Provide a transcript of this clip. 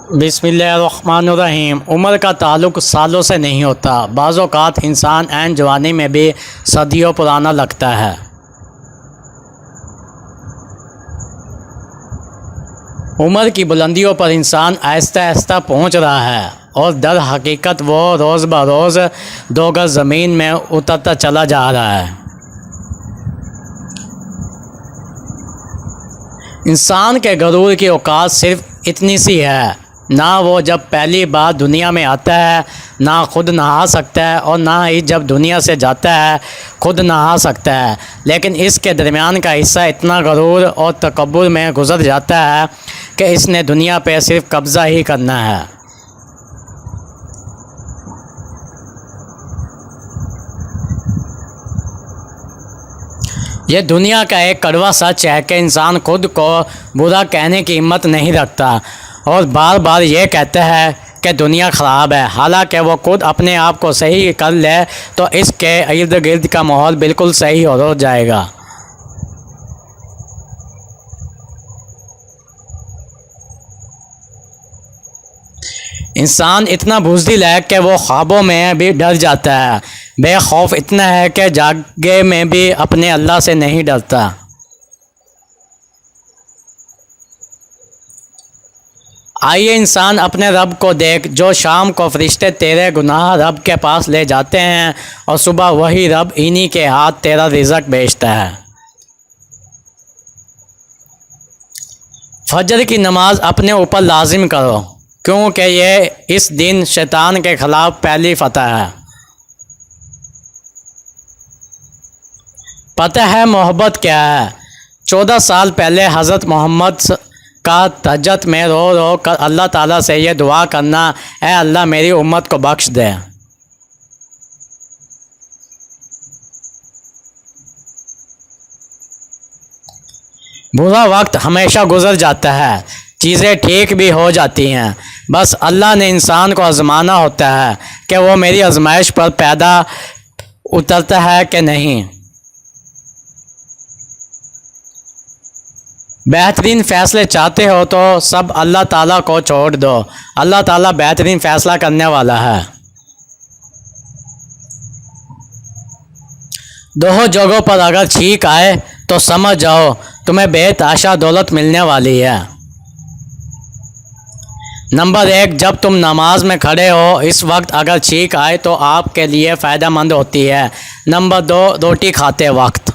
بسم اللہ الرحمن الرحیم۔ عمر کا تعلق سالوں سے نہیں ہوتا، بعض اوقات انسان عین جوانی میں بھی صدیوں پرانا لگتا ہے۔ عمر کی بلندیوں پر انسان آہستہ آہستہ پہنچ رہا ہے اور در حقیقت وہ روز بروز 2 گز زمین میں اترتا چلا جا رہا ہے۔ انسان کے غرور کی اوقات صرف اتنی سی ہے، نہ وہ جب پہلی بار دنیا میں آتا ہے نہ خود نہا سکتا ہے، اور نہ ہی جب دنیا سے جاتا ہے خود نہا سکتا ہے، لیکن اس کے درمیان کا حصہ اتنا غرور اور تکبر میں گزر جاتا ہے کہ اس نے دنیا پہ صرف قبضہ ہی کرنا ہے۔ یہ دنیا کا ایک کڑوا سچ ہے کہ انسان خود کو برا کہنے کی ہمت نہیں رکھتا اور بار بار یہ کہتا ہے کہ دنیا خراب ہے، حالانکہ وہ خود اپنے آپ کو صحیح کر لے تو اس کے ارد گرد کا ماحول بالکل صحیح ہو جائے گا۔ انسان اتنا بزدل ہے کہ وہ خوابوں میں بھی ڈر جاتا ہے، بے خوف اتنا ہے کہ جاگے میں بھی اپنے اللہ سے نہیں ڈرتا۔ آئیے انسان اپنے رب کو دیکھ، جو شام کو فرشتے تیرے گناہ رب کے پاس لے جاتے ہیں اور صبح وہی رب انہی کے ہاتھ تیرا رزق بیچتا ہے۔ فجر کی نماز اپنے اوپر لازم کرو، کیونکہ یہ اس دن شیطان کے خلاف پہلی فتح ہے۔ پتہ ہے محبت کیا ہے؟ 14 سال پہلے حضرت محمد کا تہجد میں رو رو کر اللہ تعالیٰ سے یہ دعا کرنا، اے اللہ میری امت کو بخش دے۔ برا وقت ہمیشہ گزر جاتا ہے، چیزیں ٹھیک بھی ہو جاتی ہیں، بس اللہ نے انسان کو آزمانا ہوتا ہے کہ وہ میری آزمائش پر پیدا اترتا ہے کہ نہیں۔ بہترین فیصلے چاہتے ہو تو سب اللہ تعالیٰ کو چھوڑ دو، اللہ تعالیٰ بہترین فیصلہ کرنے والا ہے۔ 2 جگہوں پر اگر چھینک آئے تو سمجھ جاؤ تمہیں بے تحاشا دولت ملنے والی ہے۔ نمبر 1، جب تم نماز میں کھڑے ہو اس وقت اگر چھینک آئے تو آپ کے لیے فائدہ مند ہوتی ہے۔ نمبر 2، روٹی کھاتے وقت۔